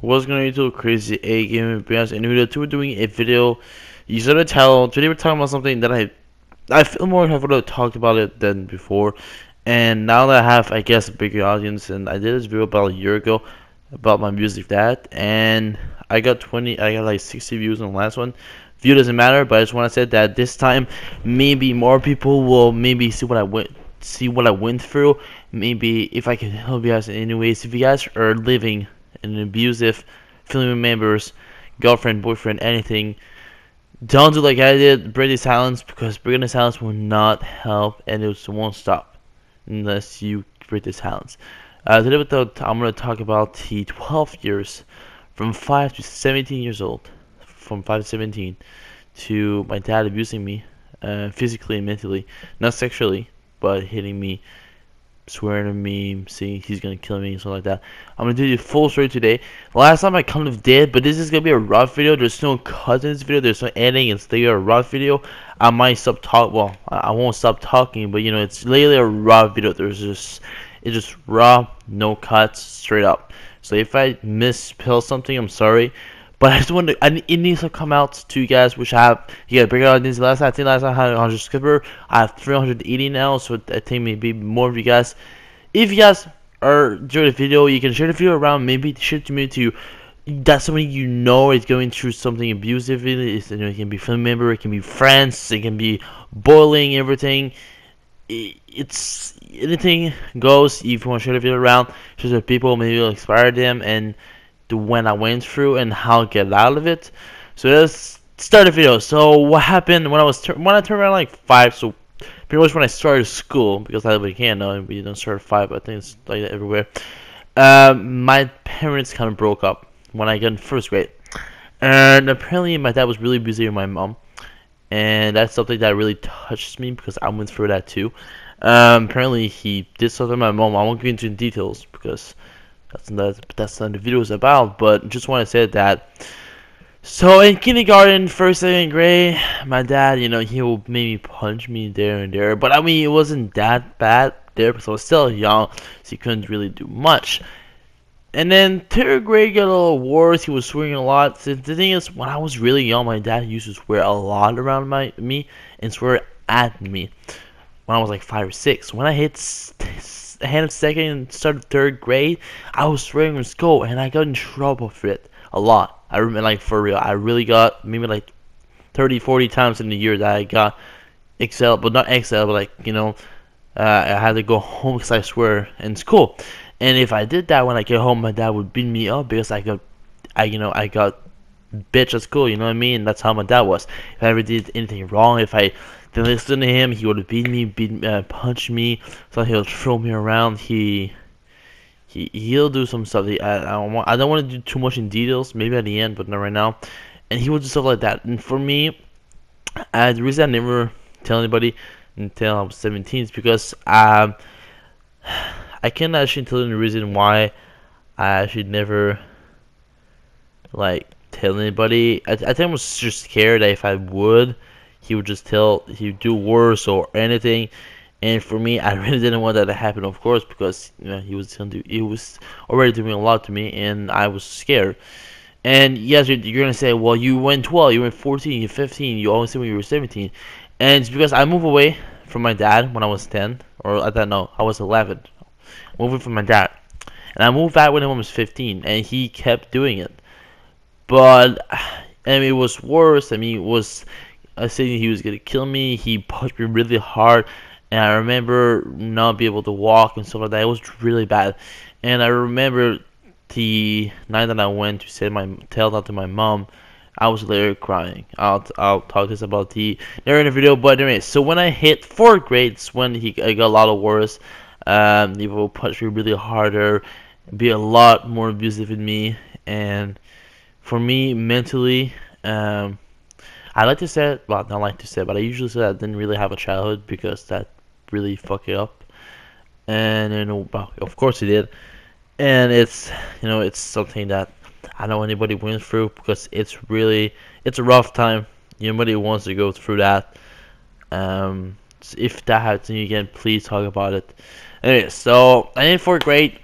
What's going to crazy A gaming brands and video 2 we're doing a video. You saw the title. Today we're talking about something that I feel more comfortable talked about it than before. And now that I have, I guess, a bigger audience, and I did this video about a year ago about my music that, and I got like 60 views on the last one. View doesn't matter, but I just want to say that this time maybe more people will maybe see what I went through. Maybe if I can help you guys in any ways. If you guys are living in an abusive family members, girlfriend, boyfriend, anything, don't do like I did, break the silence, because breaking the silence will not help and it won't stop unless you break the silence. Today I'm going to talk about the 12 years from 5 to 17 years old, from 5 to 17, to my dad abusing me physically and mentally, not sexually, but hitting me, swearing at me, saying he's gonna kill me, and something like that. I'm gonna do the full story today. Last time I kind of did, but this is gonna be a rough video. There's no cuts in this video. There's no editing. It's literally a rough video. I might stop talk. Well, I won't stop talking, but you know, it's literally a rough video. It's just raw, no cuts, straight up. So if I misspell something, I'm sorry. But I just want to, it needs to come out to you guys, which I have. You gotta break it out. This last time, I think last time I had 100 subscribers. I have 380 now, so I think maybe more of you guys. If you guys are enjoying the video, you can share the video around. Maybe share it to me to that somebody you know is going through something abusive. It can be family member, it can be friends, it can be bullying, everything. It's anything goes. If you want to share the video around, share to people, maybe it'll inspire them and to when I went through and how to get out of it. So let's start the video. So what happened when I turned around like 5? So pretty much when I started school, because I live in Canada and we don't start at 5. I think it's like that everywhere. My parents kind of broke up when I got in first grade, and apparently my dad was really busy with my mom, and that's something that really touched me because I went through that too. Apparently he did something to my mom. I won't get into details because that's not the video is about, but just want to say that. So in kindergarten, first, second grade, my dad, you know, he would maybe punch me there and there, but I mean, it wasn't that bad there because I was still young, so he couldn't really do much. And then third grade got a little worse. He was swearing a lot. So the thing is, when I was really young, my dad used to swear a lot around me and swear at me when I was like 5 or 6. When I hit end of second and started third grade, I was swearing in school and I got in trouble for it a lot. I remember, like, for real, I really got maybe like 30-40 times in the year that I got expelled, but not expelled, but like, you know, I had to go home because I swear in school. And if I did that when I get home, my dad would beat me up because I got bitch at school, you know what I mean? That's how my dad was. If I ever did anything wrong, if I didn't listen to him, he would beat me, punch me, so he'll throw me around. He'll do some stuff. I don't want to do too much in details, maybe at the end, but not right now. And he would do stuff like that. And for me, the reason I never tell anybody until I was 17 is because I can't actually tell you the reason why I actually never like tell anybody. I think I was just scared that if I would, he would he'd do worse or anything. And for me, I really didn't want that to happen, of course, because you know he was already doing a lot to me, and I was scared. And yes, you're gonna say, well, you went 12, you went 14, you 15, you always said when you were 17, and it's because I moved away from my dad when I was 10, or I don't know, I was 11, moving from my dad, and I moved back when I was 15, and he kept doing it. But I mean, it was worse. I mean, it was saying he was gonna kill me. He punched me really hard, and I remember not being able to walk and stuff like that. It was really bad. And I remember the night that I went to tell that to my mom, I was literally crying. I'll talk this about later in the video. But anyway, so when I hit 4th grade, it's when I got a lot of worse. He will punch me really harder, be a lot more abusive with me, and for me mentally, I like to say, well, not like to say, but I usually say I didn't really have a childhood because that really fucked it up. And you know, well, of course it did. And it's, you know, it's something that I know anybody went through because it's a rough time. Nobody wants to go through that. If that happens to you again, please talk about it. Anyway, so I in 4th grade,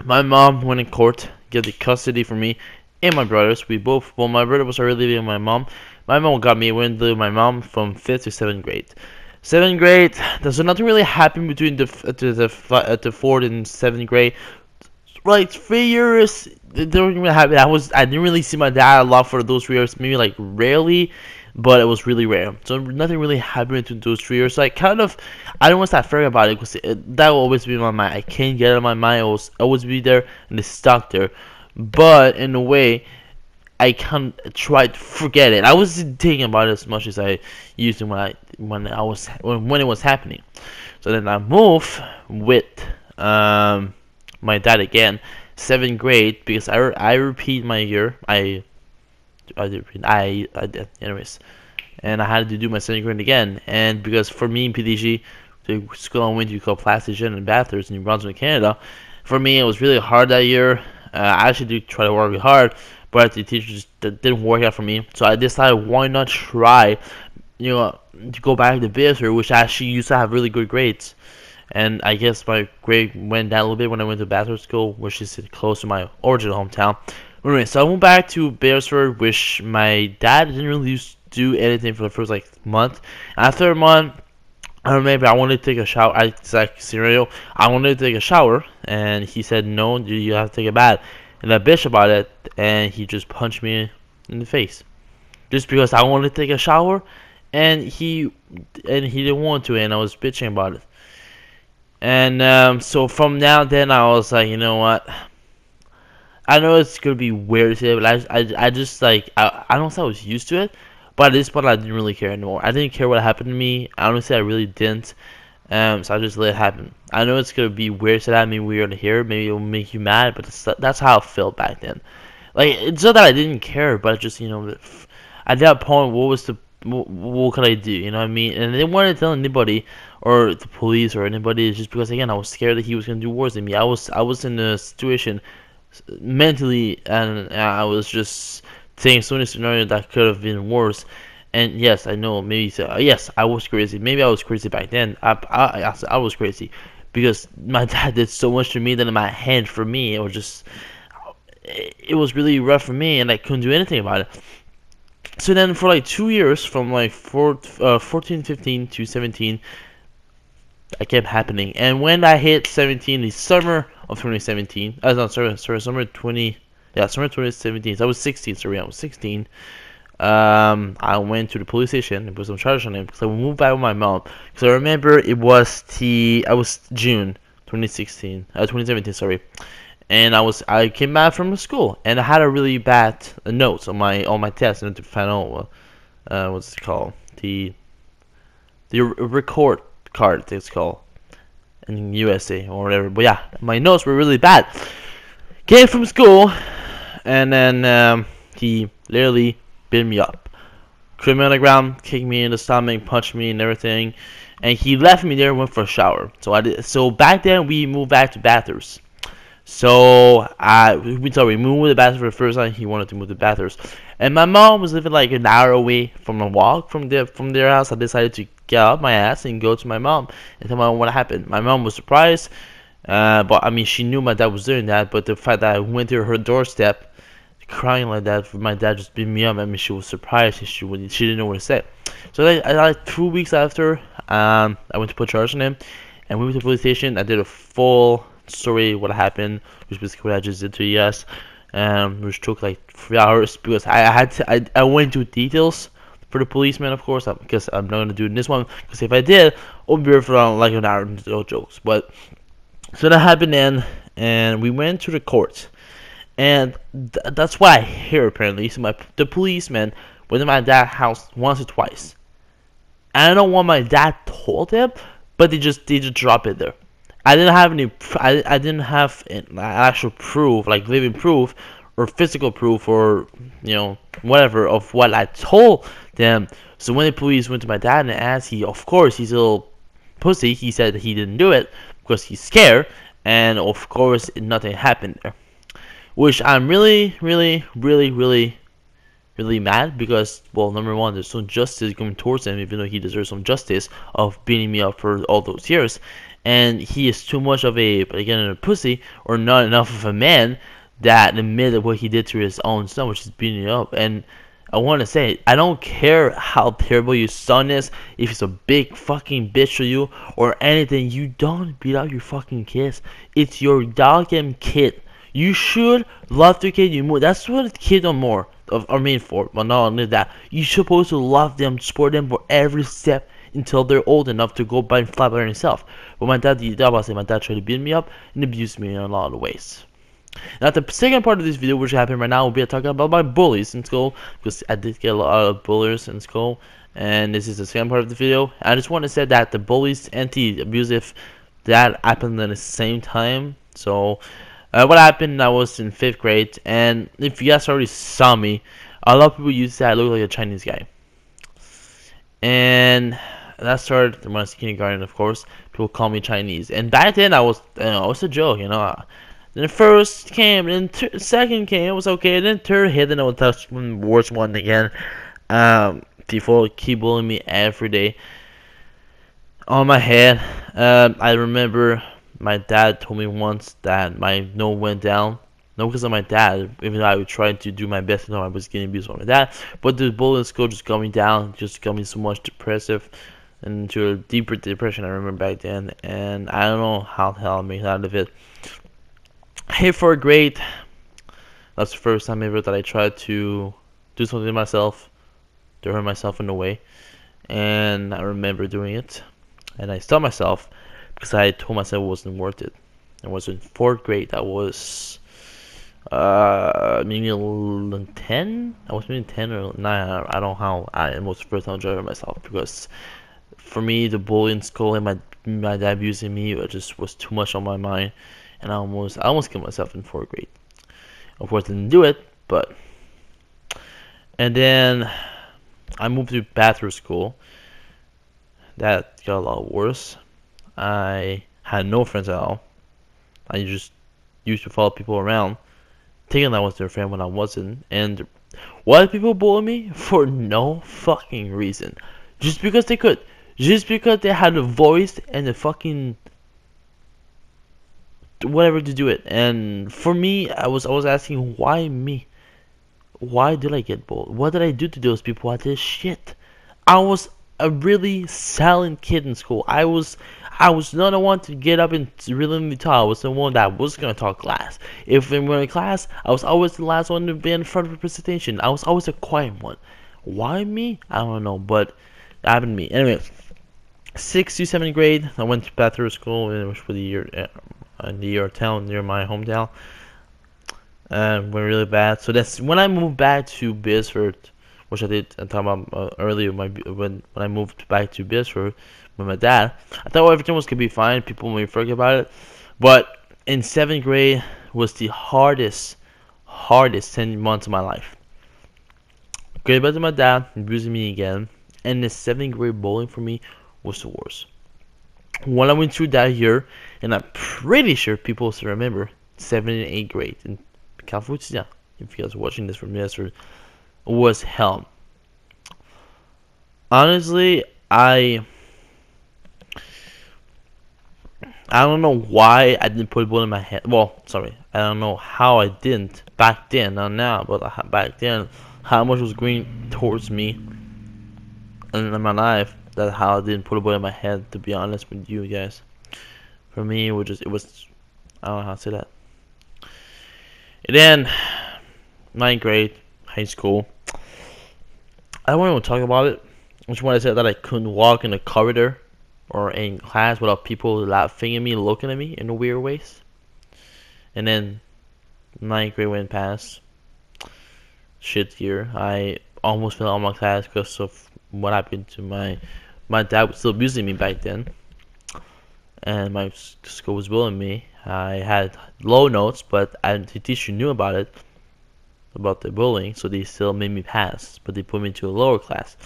my mom went in court, get the custody for me and my brothers. We both, well, my brother was already living with my mom. My mom got me, went to my mom from 5th to 7th grade. 7th grade, there's nothing really happened between the 4th and 7th grade. Like 3 years, they don't even happen. I didn't really see my dad a lot for those 3 years, maybe like rarely, but it was really rare. So nothing really happened between those 3 years. So I don't want to start thinking about it because that will always be in my mind. I can't get it out of my mind. It will always be there and it's stuck there. But in a way, I can't try to forget it. I wasn't thinking about it as much as I used to when it was happening. So then I moved with my dad again, 7th grade, because I repeat my year. I did, anyways, and I had to do my 7th grade again. And because for me in PDG, the school I went to called Plasticien and Bathurst in New Brunswick, Canada, for me it was really hard that year. I actually did try to work really hard, but the teachers that didn't work out for me. So I decided, why not try, to go back to Bathurst, which actually used to have really good grades. And I guess my grade went down a little bit when I went to Bathurst School, which is close to my original hometown. Anyway, so I went back to Beresford, which my dad didn't really do anything for the first month. After a month, I remember I wanted to take a shower. Exact scenario. I wanted to take a shower, and he said, "No, you have to take a bath." And I bitched about it, and he just punched me in the face, just because I wanted to take a shower, and he didn't want to, and I was bitching about it. And so from now then, I was like, you know what? I know it's gonna be weird to say, but I just I don't say I was used to it, but at this point I didn't really care anymore. I didn't care what happened to me. Honestly, I really didn't. So I just let it happen. I know it's gonna be weird to that, maybe weird to hear, maybe it will make you mad, but that's how I felt back then. Like, it's not that I didn't care, but just at that point, what could I do? You know what I mean? And I didn't want to tell anybody or the police or anybody, just because again I was scared that he was gonna do worse than me. I was in a situation mentally, and I was just saying so many scenarios that could have been worse. And yes, I know, maybe yes, I was crazy. Maybe I was crazy back then. I was crazy because my dad did so much to me that in my head, for me, it was really rough for me, and I couldn't do anything about it. So then for 2 years, from 14, 15 to 17, it kept happening. And when I hit 17, the summer of 2017, summer 2017. So I was 16. Sorry, I was 16. I went to the police station and put some charges on him because I moved back with my mom. Because I remember I was June 2017, sorry. And I came back from school, and I had a really bad notes on my test, and to find out what's it called, the record card, it's called in USA or whatever. But yeah, my notes were really bad. Came from school, and then he literally beat me up, put me on the ground, kicked me in the stomach, punched me and everything, and he left me there and went for a shower. So back then we moved back to Bathurst. So we moved to Bathurst for the first time. He wanted to move to Bathurst, and my mom was living an hour away from a walk from their house. I decided to get up my ass and go to my mom and tell my mom what happened. My mom was surprised, but I mean, she knew my dad was doing that. But the fact that I went to her doorstep, crying like that, for my dad just beat me up. I mean, she was surprised. She didn't know what to say. So 2 weeks after, I went to put charge on him, and we went to the police station. I did a full story what happened, which basically what I just did to you guys, which took 3 hours because I went into details for the policeman, of course, because I'm not gonna do it in this one, because if I did, I'll be here for an hour, no jokes. But so that happened then, and we went to the court, and that's what I hear apparently. So the policeman went to my dad's house once or twice. I don't know what my dad told him, but they just drop it there. I didn't have I didn't have an actual proof, living proof or physical proof or whatever of what I told them. So when the police went to my dad and asked, of course he's a little pussy. He said he didn't do it because he's scared, and of course nothing happened there. Which I'm really, really, really, really, really mad because, well, number one, there's no justice going towards him, even though he deserves some justice of beating me up for all those years. And he is too much of a pussy, or not enough of a man that admitted what he did to his own son, which is beating him up. And I want to say, I don't care how terrible your son is, if he's a big fucking bitch to you or anything, you don't beat up your fucking kids. It's your goddamn kid. You should love your kid. That's what kids are more are made for. But not only that, you're supposed to love them, support them for every step until they're old enough to go by and fly by themselves. But my dad tried to beat me up and abuse me in a lot of ways. Now, the second part of this video, which happened right now, will be talking about my bullies in school, because I did get a lot of bullies in school, and this is the second part of the video. I just want to say that the bullies, anti-abusive, that happened at the same time. So, what happened, I was in 5th grade, and if you guys already saw me, a lot of people used to say I look like a Chinese guy. And that started when I was in kindergarten, of course. People call me Chinese, and back then I was a joke, Then the first came, then second came, it was okay. Then third hit, and I would touch worst one again. People keep bullying me every day. On my head, I remember my dad told me once that my nose went down. Not because of my dad, even though I would try to do my best to know I was getting abused by my dad. But the bullying school just got me down, just got me so much depressive and into a deeper depression I remember back then. And I don't know how the hell I made out of it. Hey, 4th grade, that's the first time ever that I tried to do something to myself, to hurt myself in a way, and I remember doing it, and I stopped myself because I told myself it wasn't worth it. It was in 4th grade. I was maybe 10. I was maybe 10 or 9. I don't know how. It was the first time I hurt myself, because for me, the bullying school and my dad abusing me, it just was too much on my mind. And I almost killed myself in 4th grade. Of course, I didn't do it, but. And then I moved to Bathroom School. That got a lot worse. I had no friends at all. I just used to follow people around, thinking I was their friend when I wasn't. And why did people bully me? For no fucking reason. Just because they could. Just because they had a voice and a fucking whatever to do it. And for me, I was asking, why me? Why did I get bullied? What did I do to those people? I did shit. I was a really silent kid in school. I was not the one to get up and really talk. I was the one that was gonna talk class. If we were in class, I was always the last one to be in front of the presentation. I was always a quiet one. Why me? I don't know, but it happened to me. Anyway, 6th to 7th grade, I went to Bathroom School, and it was for the year. In the year town near my hometown, went really bad. So that's when I moved back to Bisford, which I did talk about earlier. When I moved back to Bisford with my dad, I thought everything was gonna be fine. People may forget about it, but in 7th grade was the hardest 10 months of my life. Going back to my dad abusing me again, and the 7th grade bullying for me was the worst. When I went through that year, and I'm pretty sure people still remember 7th and 8th grade in California, if you guys are watching this from yesterday, was hell. Honestly, I don't know why I didn't put a bullet in my head. Well, sorry, I don't know how I didn't back then, not now, but back then, how much was going towards me in my life. That how I didn't put a bullet in my head, to be honest with you guys. For me, it was I don't know how to say that. And then 9th grade, high school. I don't want to talk about it. I just want to say that I couldn't walk in a corridor or in class without people laughing at me, looking at me in weird ways. And then 9th grade went past. Shit year. I almost failed all my class because of what happened to my dad was still abusing me back then, and my school was bullying me. I had low notes, but the teacher knew about it, about the bullying, so they still made me pass, but they put me into a lower class.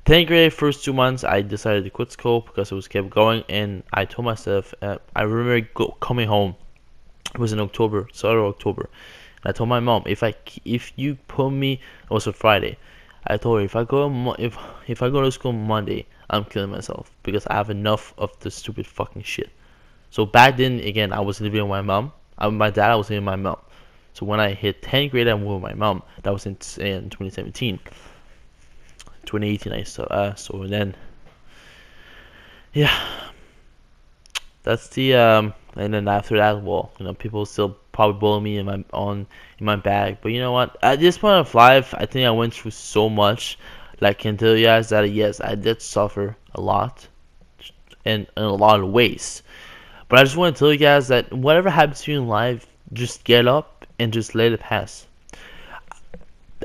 10th grade, first 2 months, I decided to quit school because it was kept going, and I told myself, I remember coming home. It was in October, start of October. And I told my mom, if you put me, it was a Friday. I told her if I go to school Monday, I'm killing myself because I have enough of this stupid fucking shit. So back then, again, I was living with my mom. My dad, I was living with my mom. So when I hit 10th grade, I moved with my mom. That was in 2017. 2018, so then, yeah, that's the and then after that, well, people still probably bully me in my bag. But you know what? At this point of life, I think I went through so much that I can tell you guys that yes, I did suffer a lot, and in a lot of ways. But I just want to tell you guys that whatever happens to you in life, just get up and just let it pass.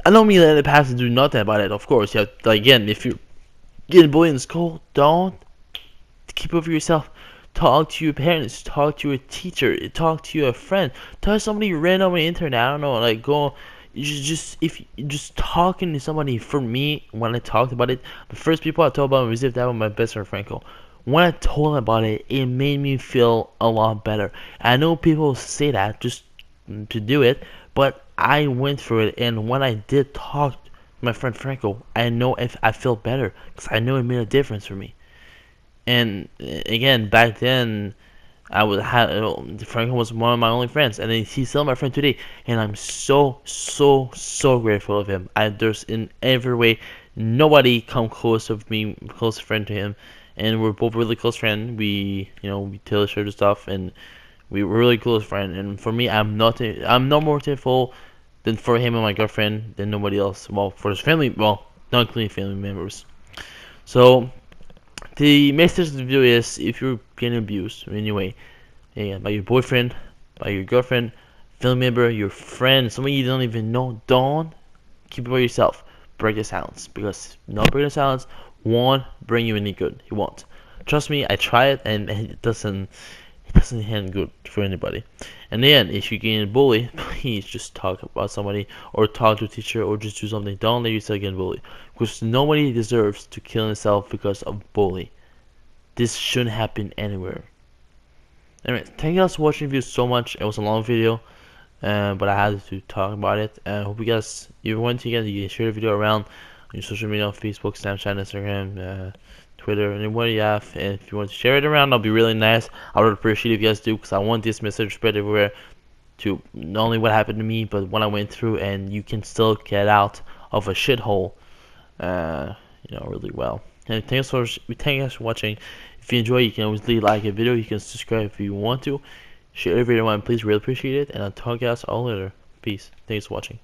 I don't mean let it pass and do nothing about it. Of course, you have, again, if you're getting bullied in school, don't keep it for yourself. Talk to your parents, talk to your teacher, talk to your friend, talk to somebody random on the internet. I don't know, like go. If you just talking to somebody. For me, when I talked about it, the first people I told about was if that was my best friend Franco. When I told him about it, it made me feel a lot better. I know people say that just to do it, but I went through it, and when I did talk to my friend Franco, I know if I felt better because I know it made a difference for me. And again, back then, Franco was one of my only friends, and he's still my friend today. And I'm so grateful of him. There's in every way nobody come close of me, close friend to him, and we're both really close friends. We tell each other stuff, and we were really close friends. And for me, I'm no more thankful than for him and my girlfriend than nobody else. Well, for his family, well, not including family members. So the message of the video is, if you're getting abused in any way, by your boyfriend, by your girlfriend, family member, your friend, somebody you don't even know, don't keep it by yourself. Break the silence, because not breaking the silence won't bring you any good. It won't. Trust me, I tried, and it doesn't end good for anybody. And then, if you're getting bullied, please just talk about somebody, or talk to a teacher, or just do something. Don't let yourself get bullied, because nobody deserves to kill himself because of bully. This shouldn't happen anywhere. Anyway, thank you guys for watching the video so much. It was a long video, but I had to talk about it. I hope you guys, if you want to, you can share the video around on your social media, on Facebook, Snapchat, Instagram, Twitter, and what you have. And if you want to share it around, that'll be really nice. I would appreciate it if you guys do, because I want this message spread everywhere, to not only what happened to me, but what I went through, and you can still get out of a shithole, really well. And thank you guys for watching. If you enjoy, you can always leave like a video. You can subscribe if you want to. Share every video, please. Really appreciate it. And I'll talk to you guys all later. Peace. Thanks for watching.